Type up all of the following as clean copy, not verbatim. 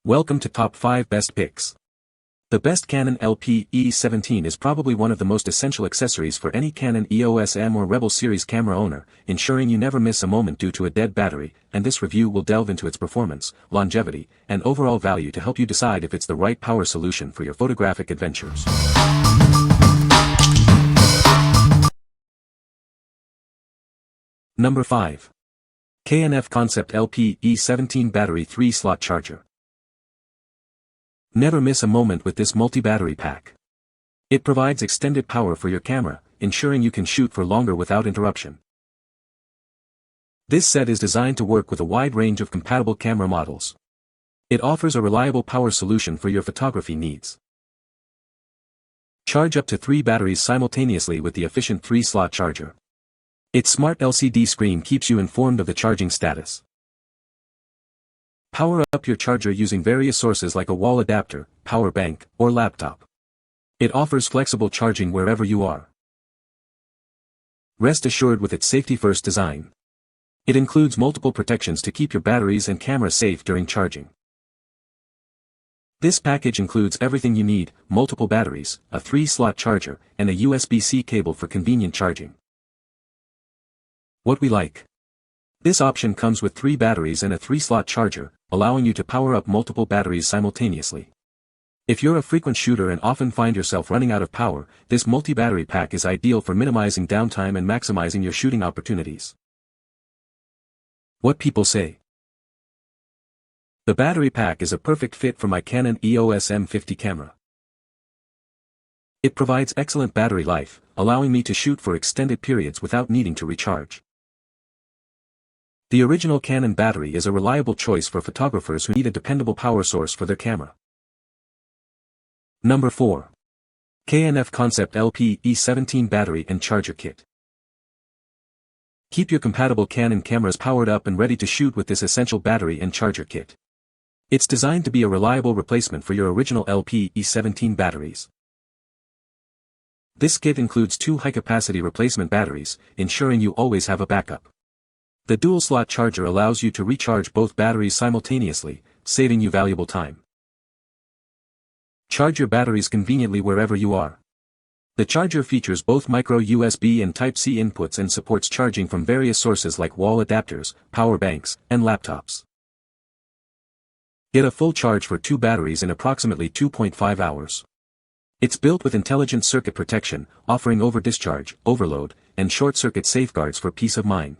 Welcome to Top 5 Best Picks. The best Canon LP-E17 is probably one of the most essential accessories for any Canon EOS M or Rebel series camera owner, ensuring you never miss a moment due to a dead battery, and this review will delve into its performance, longevity, and overall value to help you decide if it's the right power solution for your photographic adventures. Number 5. Canon Concept LP-E17 Battery 3-Slot Charger. Never miss a moment with this multi-battery pack. It provides extended power for your camera, ensuring you can shoot for longer without interruption. This set is designed to work with a wide range of compatible camera models. It offers a reliable power solution for your photography needs. Charge up to 3 batteries simultaneously with the efficient 3-slot charger. Its smart LCD screen keeps you informed of the charging status. Power up your charger using various sources like a wall adapter, power bank, or laptop. It offers flexible charging wherever you are. Rest assured with its safety-first design. It includes multiple protections to keep your batteries and camera safe during charging. This package includes everything you need: multiple batteries, a 3-slot charger, and a USB-C cable for convenient charging. What we like. This option comes with 3 batteries and a 3-slot charger, allowing you to power up multiple batteries simultaneously. If you're a frequent shooter and often find yourself running out of power, this multi-battery pack is ideal for minimizing downtime and maximizing your shooting opportunities. What people say. The battery pack is a perfect fit for my Canon EOS M50 camera. It provides excellent battery life, allowing me to shoot for extended periods without needing to recharge. The original Canon battery is a reliable choice for photographers who need a dependable power source for their camera. Number 4. Canon Concept LP-E17 Battery and Charger Kit. Keep your compatible Canon cameras powered up and ready to shoot with this essential battery and charger kit. It's designed to be a reliable replacement for your original LP-E17 batteries. This kit includes 2 high-capacity replacement batteries, ensuring you always have a backup. The dual-slot charger allows you to recharge both batteries simultaneously, saving you valuable time. Charge your batteries conveniently wherever you are. The charger features both micro USB and Type-C inputs and supports charging from various sources like wall adapters, power banks, and laptops. Get a full charge for 2 batteries in approximately 2.5 hours. It's built with intelligent circuit protection, offering over-discharge, overload, and short-circuit safeguards for peace of mind.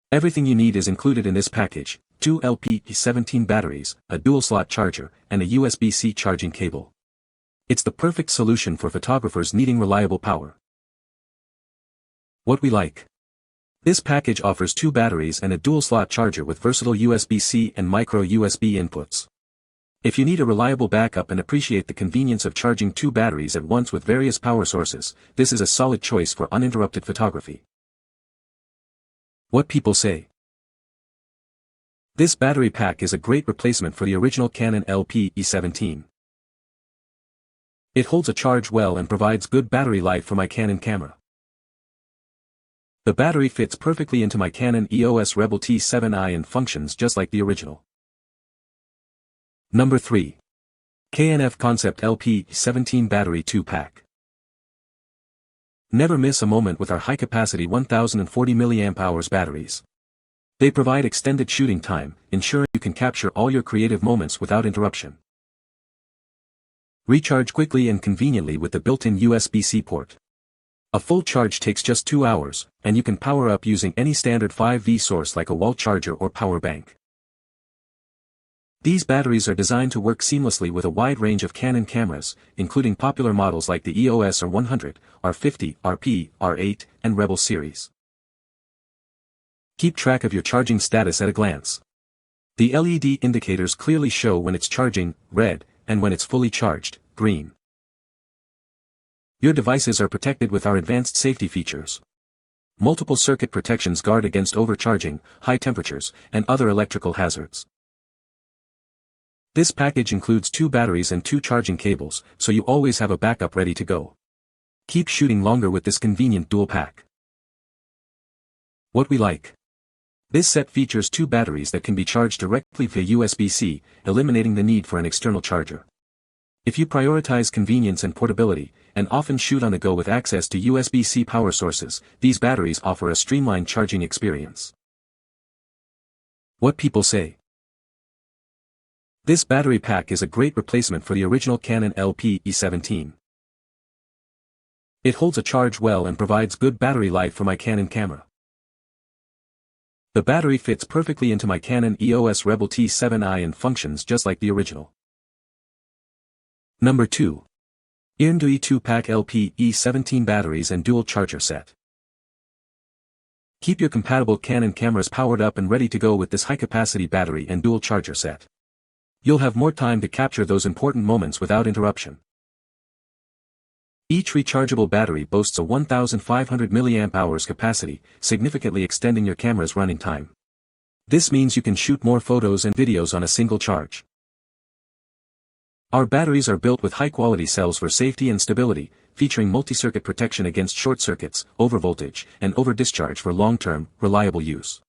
Everything you need is included in this package: 2 LP-E17 batteries, a dual-slot charger, and a USB-C charging cable. It's the perfect solution for photographers needing reliable power. What we like. This package offers 2 batteries and a dual-slot charger with versatile USB-C and micro USB inputs. If you need a reliable backup and appreciate the convenience of charging 2 batteries at once with various power sources, this is a solid choice for uninterrupted photography. What people say. This battery pack is a great replacement for the original Canon LP-E17. It holds a charge well and provides good battery life for my Canon camera. The battery fits perfectly into my Canon EOS Rebel T7i and functions just like the original. Number 3. Canon Concept LP-E17 Battery 2-Pack. Never miss a moment with our high-capacity 1040 mAh batteries. They provide extended shooting time, ensuring you can capture all your creative moments without interruption. Recharge quickly and conveniently with the built-in USB-C port. A full charge takes just 2 hours, and you can power up using any standard 5V source like a wall charger or power bank. These batteries are designed to work seamlessly with a wide range of Canon cameras, including popular models like the EOS R100, R50, RP, R8, and Rebel series. Keep track of your charging status at a glance. The LED indicators clearly show when it's charging, red, and when it's fully charged, green. Your devices are protected with our advanced safety features. Multiple circuit protections guard against overcharging, high temperatures, and other electrical hazards. This package includes 2 batteries and 2 charging cables, so you always have a backup ready to go. Keep shooting longer with this convenient dual pack. What we like. This set features two batteries that can be charged directly via USB-C, eliminating the need for an external charger. If you prioritize convenience and portability, and often shoot on the go with access to USB-C power sources, these batteries offer a streamlined charging experience. What people say. This battery pack is a great replacement for the original Canon LP-E17. It holds a charge well and provides good battery life for my Canon camera. The battery fits perfectly into my Canon EOS Rebel T7i and functions just like the original. Number 2. Eeyrnduy 2-pack LP-E17 batteries and dual charger set. Keep your compatible Canon cameras powered up and ready to go with this high-capacity battery and dual charger set. You'll have more time to capture those important moments without interruption. Each rechargeable battery boasts a 1500 mAh capacity, significantly extending your camera's running time. This means you can shoot more photos and videos on a single charge. Our batteries are built with high-quality cells for safety and stability, featuring multi-circuit protection against short circuits, overvoltage, and over-discharge for long-term, reliable use.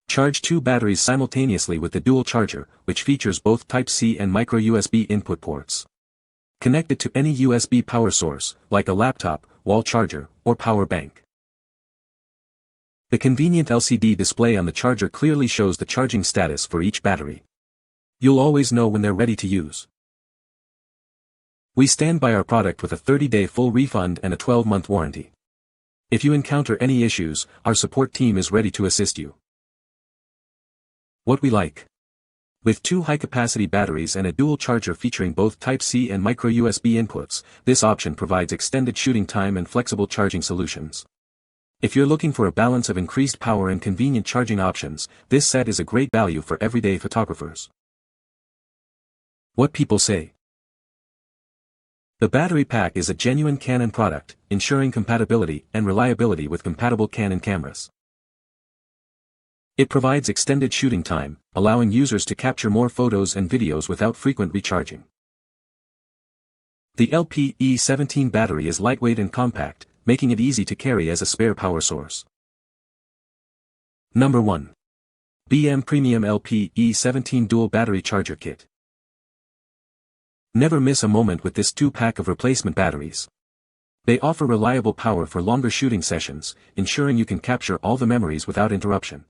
Charge 2 batteries simultaneously with the dual charger, which features both Type-C and micro-USB input ports. Connect it to any USB power source, like a laptop, wall charger, or power bank. The convenient LCD display on the charger clearly shows the charging status for each battery. You'll always know when they're ready to use. We stand by our product with a 30-day full refund and a 12-month warranty. If you encounter any issues, our support team is ready to assist you. What we like. With two high-capacity batteries and a dual charger featuring both Type-C and micro-USB inputs, this option provides extended shooting time and flexible charging solutions. If you're looking for a balance of increased power and convenient charging options, this set is a great value for everyday photographers. What people say. The battery pack is a genuine Canon product, ensuring compatibility and reliability with compatible Canon cameras. It provides extended shooting time, allowing users to capture more photos and videos without frequent recharging. The LP-E17 battery is lightweight and compact, making it easy to carry as a spare power source. Number 1. BM Premium LP-E17 Dual Battery Charger Kit. Never miss a moment with this 2-pack of replacement batteries. They offer reliable power for longer shooting sessions, ensuring you can capture all the memories without interruption.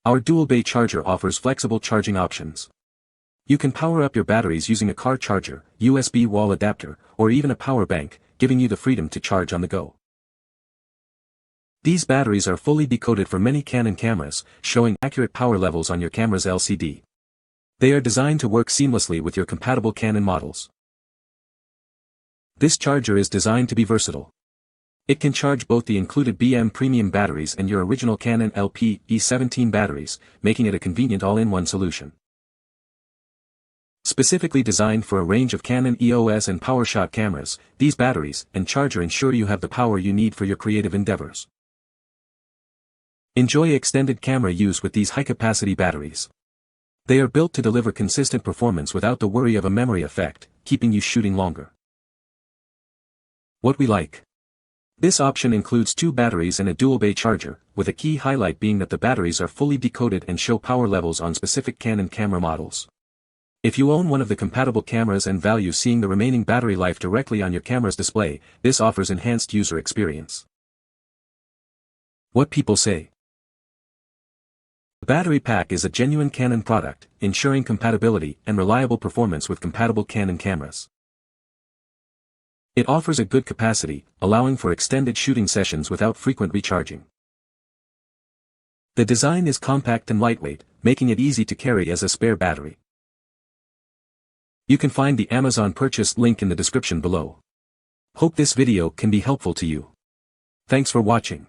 Our dual bay charger offers flexible charging options. You can power up your batteries using a car charger, USB wall adapter, or even a power bank, giving you the freedom to charge on the go. These batteries are fully decoded for many Canon cameras, showing accurate power levels on your camera's LCD. They are designed to work seamlessly with your compatible Canon models. This charger is designed to be versatile. It can charge both the included BM Premium batteries and your original Canon LP-E17 batteries, making it a convenient all-in-one solution. Specifically designed for a range of Canon EOS and PowerShot cameras, these batteries and charger ensure you have the power you need for your creative endeavors. Enjoy extended camera use with these high-capacity batteries. They are built to deliver consistent performance without the worry of a memory effect, keeping you shooting longer. What we like. This option includes 2 batteries and a dual bay charger, with a key highlight being that the batteries are fully decoded and show power levels on specific Canon camera models. If you own one of the compatible cameras and value seeing the remaining battery life directly on your camera's display, this offers enhanced user experience. What people say. The battery pack is a genuine Canon product, ensuring compatibility and reliable performance with compatible Canon cameras. It offers a good capacity, allowing for extended shooting sessions without frequent recharging. The design is compact and lightweight, making it easy to carry as a spare battery. You can find the Amazon purchase link in the description below. Hope this video can be helpful to you. Thanks for watching.